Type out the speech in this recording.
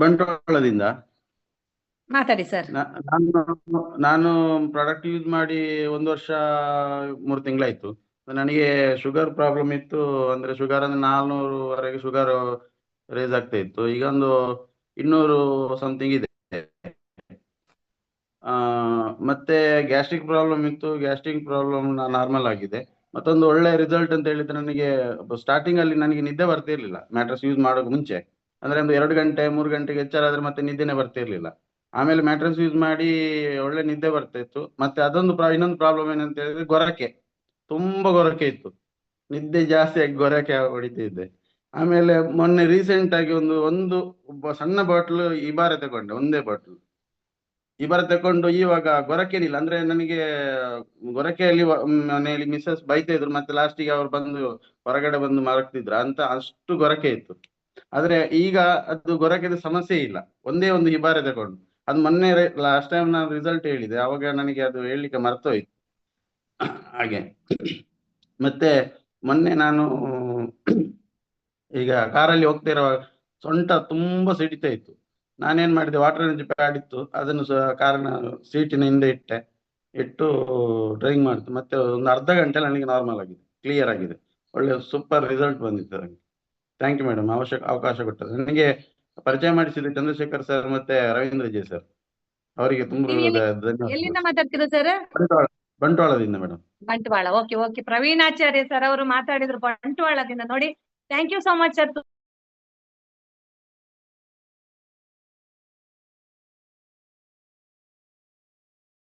ಬಂಟ್ವಾಳದಿಂದ ಮಾತಾಡಿ ಸರ್. ನಾನು product use ಮಾಡಿ 1 ವರ್ಷ 3 ತಿಂಗಳಾಯ್ತು. ನನಗೆ ಶುಗರ್ ಪ್ರಾಬ್ಲಮ್ ಇತ್ತು. ಅಂದ್ರೆ ಶುಗರ್ ಅಂದ್ರೆ 400ವರೆಗೆ ಶುಗರ್ ರೇಸ್ ಆಗ್ತಾ ಇತ್ತು. ಈಗ ಒಂದು 200 ಸಮಥಿಂಗ್ ಇದೆ. ಮತ್ತೆ ಗ್ಯಾಸ್ಟ್ರಿಕ್ ಪ್ರಾಬ್ಲಮ್ ಇತ್ತು. ಗ್ಯಾಸ್ಟ್ರಿಕ್ ಪ್ರಾಬ್ಲಮ್ ನಾರ್ಮಲ್ ಆಗಿದೆ. ಮತ್ತೊಂದು ಒಳ್ಳೆ ರಿಸಲ್ಟ್ ಅಂತ ಹೇಳಿದ್ರೆ, ನನಗೆ ಸ್ಟಾರ್ಟಿಂಗ್ ಅಲ್ಲಿ ನನಗೆ ನಿದ್ದೆ ಬರ್ತಿರ್ಲಿಲ್ಲ ಮ್ಯಾಟ್ರಸ್ ಯೂಸ್ ಮಾಡೋಕೆ ಮುಂಚೆ. ಅಂದ್ರೆ ಒಂದು 2 ಗಂಟೆ 3 ಗಂಟೆಗೆ ಎಚ್ಚರ ಆದ್ರೆ ಮತ್ತೆ ನಿದ್ದೆನೆ ಬರ್ತಿರ್ಲಿಲ್ಲ. ಆಮೇಲೆ ಮ್ಯಾಟ್ರಸ್ ಯೂಸ್ ಮಾಡಿ ಒಳ್ಳೆ ನಿದ್ದೆ ಬರ್ತಾ ಇತ್ತು. ಮತ್ತೆ ಅದೊಂದು ಇನ್ನೊಂದು ಪ್ರಾಬ್ಲಮ್ ಏನಂತ ಹೇಳಿದ್ರೆ, ಗೊರಕೆ ತುಂಬಾ ಗೊರಕೆ ಇತ್ತು. ನಿದ್ದೆ ಜಾಸ್ತಿ ಆಗಿ ಗೊರಕೆ ಹೊಡಿತಿದ್ದೆ. ಆಮೇಲೆ ಮೊನ್ನೆ ರೀಸೆಂಟ್ ಆಗಿ ಒಂದು ಸಣ್ಣ ಬಾಟ್ಲು ಇಬಾರೆ ತಗೊಂಡೆ, ಒಂದೇ ಬಾಟ್ಲು ಇಬಾರೆ ತಕೊಂಡು ಇವಾಗ ಗೊರಕೆನಿಲ್ಲ. ಅಂದ್ರೆ ನನಗೆ ಗೊರಕೆಯಲ್ಲಿ ಮನೆಯಲ್ಲಿ ಮಿಸಸ್ ಬೈತಾ ಇದ್ರು. ಮತ್ತೆ ಲಾಸ್ಟಿಗೆ ಅವ್ರು ಬಂದು ಹೊರಗಡೆ ಬಂದು ಮಲಗ್ತಿದ್ರು ಅಂತ, ಅಷ್ಟು ಗೊರಕೆ ಇತ್ತು. ಆದ್ರೆ ಈಗ ಅದು ಗೊರಕೆದ ಸಮಸ್ಯೆ ಇಲ್ಲ. ಒಂದೇ ಒಂದು ಇಬಾರೆ ತಗೊಂಡು ಅದು ಮೊನ್ನೆ ಲಾಸ್ಟ್ ಟೈಮ್ ನಾನು ರಿಸಲ್ಟ್ ಹೇಳಿದೆ, ಅವಾಗ ನನಗೆ ಅದು ಹೇಳಲಿಕ್ಕೆ ಮರ್ತೋಯ್ತು ಹಾಗೆ. ಮತ್ತೆ ಮೊನ್ನೆ ನಾನು ಈಗ ಕಾರಲ್ಲಿ ಹೋಗ್ತಾ ಇರುವಾಗ ಸೊಂಟ ತುಂಬಾ ಸಿಡಿತಾ ಇತ್ತು. ನಾನೇನ್ ಮಾಡಿದೆ, ವಾಟರ್ ಎನರ್ಜಿ ಪ್ಯಾಡ್ ಇತ್ತು, ಅದನ್ನು ಕಾರಿನ ಸೀಟಿನ ಹಿಂದೆ ಇಟ್ಟು ಡ್ರೈವಿಂಗ್ ಮಾಡ್ತು. ಮತ್ತೆ ಒಂದು ಅರ್ಧ ಗಂಟೆ ನನಗೆ ನಾರ್ಮಲ್ ಆಗಿದೆ, ಕ್ಲಿಯರ್ ಆಗಿದೆ. ಒಳ್ಳೆ ಸೂಪರ್ ರಿಸಲ್ಟ್ ಬಂದಿತ್ತು ನನಗೆ. ಥ್ಯಾಂಕ್ ಯು ಮೇಡಮ್, ಅವಕಾಶ ಕೊಟ್ಟದ್ದು. ನನಗೆ ಪರಿಚಯ ಮಾಡಿಸಿದ ಚಂದ್ರಶೇಖರ್ ಸರ್ ಮತ್ತೆ ರವೀಂದ್ರ ಜೆ ಸರ್, ಅವರಿಗೆ ತುಂಬ ಎಲ್ಲಿಂದ ಮಾತಾಡ್ತಿರೋ ಸರ್? ಬಂಟ್ವಾಳದಿಂದ madam. Bantwal. Okay okay. Praveenacharya sir ಅವರು ಮಾತಾಡಿದ್ರು ಬಂಟ್ವಾಳದಿಂದ. ನೋಡಿ, thank you so much sir.